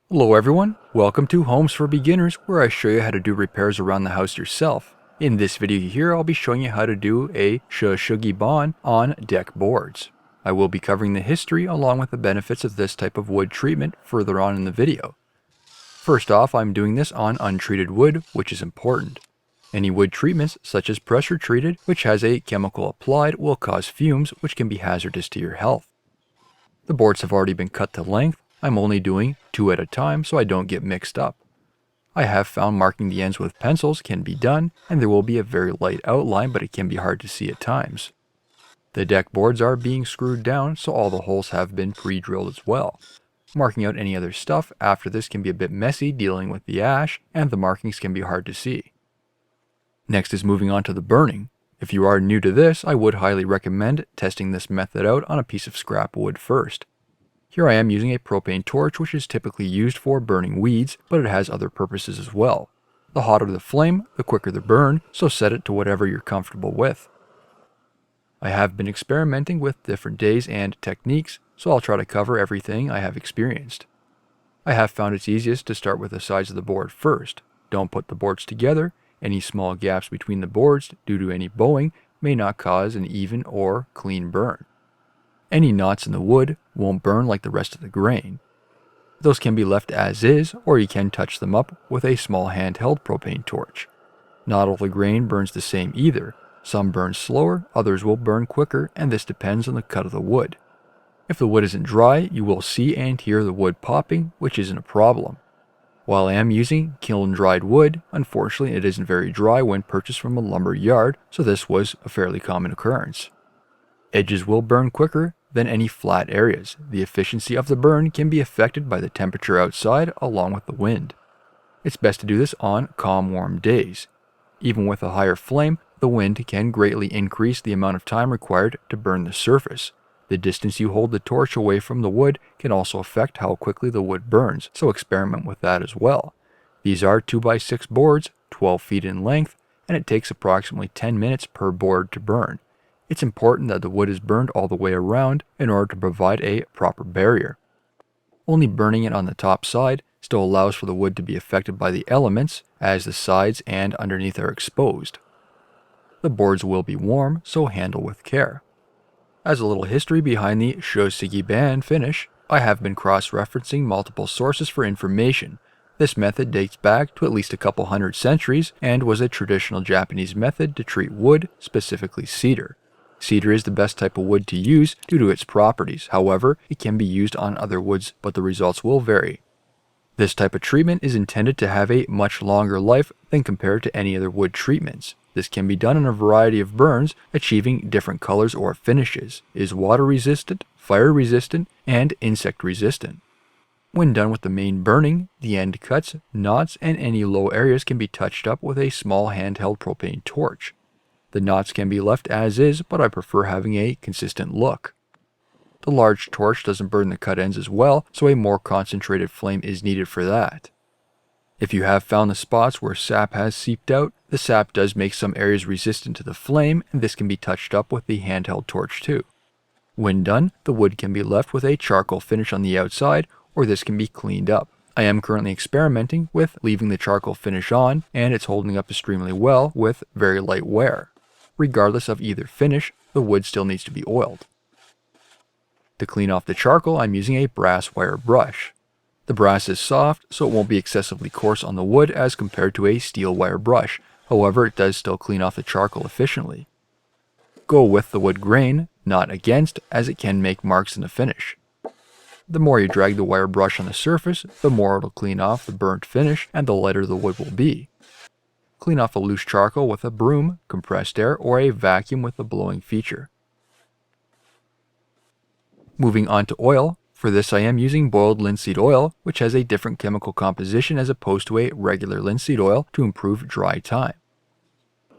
Hello everyone, welcome to Homes for Beginners, where I show you how to do repairs around the house yourself. In this video here, I'll be showing you how to do a Shou Sugi bond on deck boards. I will be covering the history along with the benefits of this type of wood treatment further on in the video. First off, I'm doing this on untreated wood, which is important. Any wood treatments, such as pressure treated, which has a chemical applied, will cause fumes, which can be hazardous to your health. The boards have already been cut to length. I'm only doing 2 at a time so I don't get mixed up. I have found marking the ends with pencils can be done, and there will be a very light outline, but it can be hard to see at times. The deck boards are being screwed down, so all the holes have been pre-drilled as well. Marking out any other stuff after this can be a bit messy dealing with the ash, and the markings can be hard to see. Next is moving on to the burning. If you are new to this, I would highly recommend testing this method out on a piece of scrap wood first. Here I am using a propane torch, which is typically used for burning weeds, but it has other purposes as well. The hotter the flame, the quicker the burn, so set it to whatever you're comfortable with. I have been experimenting with different days and techniques, so I'll try to cover everything I have experienced. I have found it's easiest to start with the sides of the board first. Don't put the boards together. Any small gaps between the boards due to any bowing may not cause an even or clean burn. Any knots in the wood won't burn like the rest of the grain. Those can be left as is, or you can touch them up with a small handheld propane torch. Not all the grain burns the same either. Some burn slower, others will burn quicker, and this depends on the cut of the wood. If the wood isn't dry, you will see and hear the wood popping, which isn't a problem. While I am using kiln-dried wood, unfortunately it isn't very dry when purchased from a lumber yard, so this was a fairly common occurrence. Edges will burn quicker than any flat areas. The efficiency of the burn can be affected by the temperature outside along with the wind. It's best to do this on calm, warm days. Even with a higher flame, the wind can greatly increase the amount of time required to burn the surface. The distance you hold the torch away from the wood can also affect how quickly the wood burns, so experiment with that as well. These are 2x6 boards, 12 feet in length, and it takes approximately 10 minutes per board to burn. It's important that the wood is burned all the way around in order to provide a proper barrier. Only burning it on the top side still allows for the wood to be affected by the elements, as the sides and underneath are exposed. The boards will be warm, so handle with care. As a little history behind the Shou Sugi band finish, I have been cross-referencing multiple sources for information. This method dates back to at least a couple hundred centuries and was a traditional Japanese method to treat wood, specifically cedar. Cedar is the best type of wood to use due to its properties. However, it can be used on other woods, but the results will vary. This type of treatment is intended to have a much longer life than compared to any other wood treatments. This can be done in a variety of burns, achieving different colors or finishes, is water resistant, fire resistant, and insect resistant. When done with the main burning, the end cuts, knots, and any low areas can be touched up with a small handheld propane torch. The knots can be left as is, but I prefer having a consistent look. The large torch doesn't burn the cut ends as well, so a more concentrated flame is needed for that. If you have found the spots where sap has seeped out, the sap does make some areas resistant to the flame, and this can be touched up with the handheld torch too. When done, the wood can be left with a charcoal finish on the outside, or this can be cleaned up. I am currently experimenting with leaving the charcoal finish on, and it's holding up extremely well with very light wear. Regardless of either finish, the wood still needs to be oiled. To clean off the charcoal, I'm using a brass wire brush. The brass is soft, so it won't be excessively coarse on the wood as compared to a steel wire brush. However, it does still clean off the charcoal efficiently. Go with the wood grain, not against, as it can make marks in the finish. The more you drag the wire brush on the surface, the more it'll clean off the burnt finish and the lighter the wood will be. Clean off a loose charcoal with a broom, compressed air, or a vacuum with a blowing feature. Moving on to oil. For this I am using boiled linseed oil, which has a different chemical composition as opposed to a regular linseed oil to improve dry time.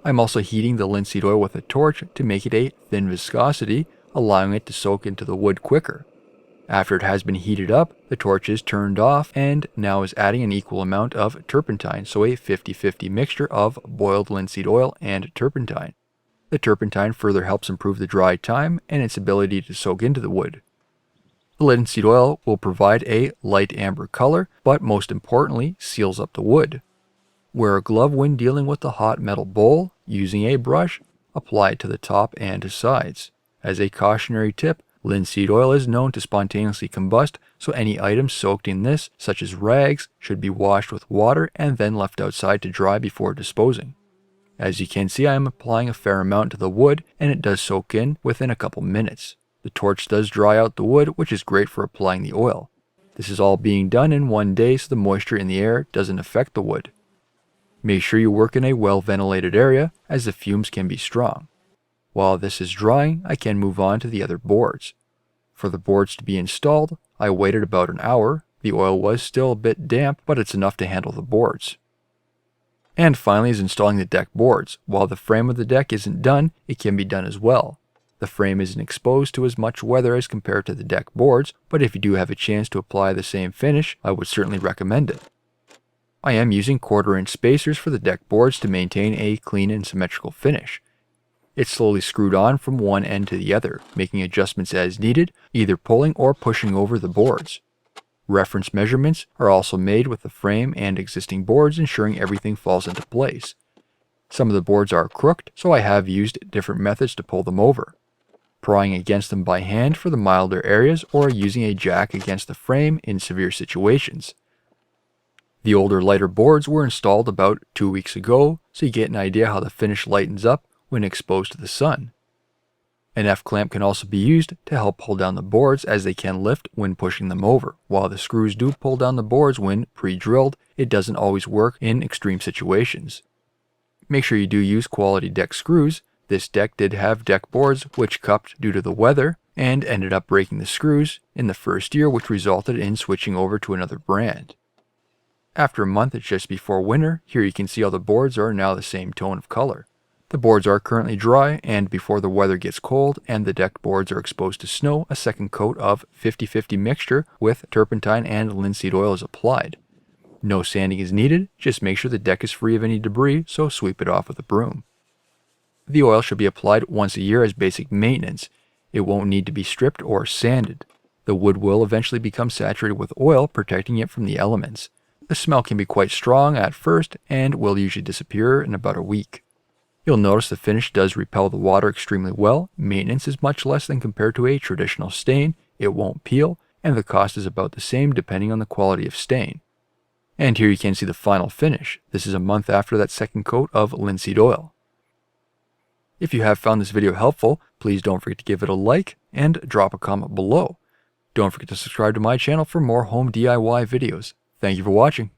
I'm also heating the linseed oil with a torch to make it a thin viscosity, allowing it to soak into the wood quicker. After it has been heated up, the torch is turned off and now is adding an equal amount of turpentine, so a 50-50 mixture of boiled linseed oil and turpentine. The turpentine further helps improve the dry time and its ability to soak into the wood. The linseed oil will provide a light amber color, but most importantly, seals up the wood. Wear a glove when dealing with the hot metal bowl. Using a brush, apply it to the top and to sides. As a cautionary tip, linseed oil is known to spontaneously combust, so any items soaked in this, such as rags, should be washed with water and then left outside to dry before disposing. As you can see, I am applying a fair amount to the wood, and it does soak in within a couple minutes. The torch does dry out the wood, which is great for applying the oil. This is all being done in one day, so the moisture in the air doesn't affect the wood. Make sure you work in a well-ventilated area, as the fumes can be strong. While this is drying, I can move on to the other boards. For the boards to be installed, I waited about an hour. The oil was still a bit damp, but it's enough to handle the boards. And finally is installing the deck boards. While the frame of the deck isn't done, it can be done as well. The frame isn't exposed to as much weather as compared to the deck boards, but if you do have a chance to apply the same finish, I would certainly recommend it. I am using 1/4-inch spacers for the deck boards to maintain a clean and symmetrical finish. It's slowly screwed on from one end to the other, making adjustments as needed, either pulling or pushing over the boards. Reference measurements are also made with the frame and existing boards, ensuring everything falls into place. Some of the boards are crooked, so I have used different methods to pull them over. Prying against them by hand for the milder areas, or using a jack against the frame in severe situations. The older lighter boards were installed about 2 weeks ago, so you get an idea how the finish lightens up when exposed to the sun. An F-clamp can also be used to help pull down the boards, as they can lift when pushing them over. While the screws do pull down the boards when pre-drilled, it doesn't always work in extreme situations. Make sure you do use quality deck screws. This deck did have deck boards which cupped due to the weather and ended up breaking the screws in the first year, which resulted in switching over to another brand. After a month, it's just before winter. Here you can see how the boards are now the same tone of color. The boards are currently dry, and before the weather gets cold and the deck boards are exposed to snow, a second coat of 50-50 mixture with turpentine and linseed oil is applied. No sanding is needed, just make sure the deck is free of any debris, so sweep it off with a broom. The oil should be applied once a year as basic maintenance. It won't need to be stripped or sanded. The wood will eventually become saturated with oil, protecting it from the elements. The smell can be quite strong at first and will usually disappear in about a week. You'll notice the finish does repel the water extremely well. Maintenance is much less than compared to a traditional stain. It won't peel, and the cost is about the same depending on the quality of stain. And here you can see the final finish. This is a month after that second coat of linseed oil. If you have found this video helpful, please don't forget to give it a like and drop a comment below. Don't forget to subscribe to my channel for more home DIY videos. Thank you for watching.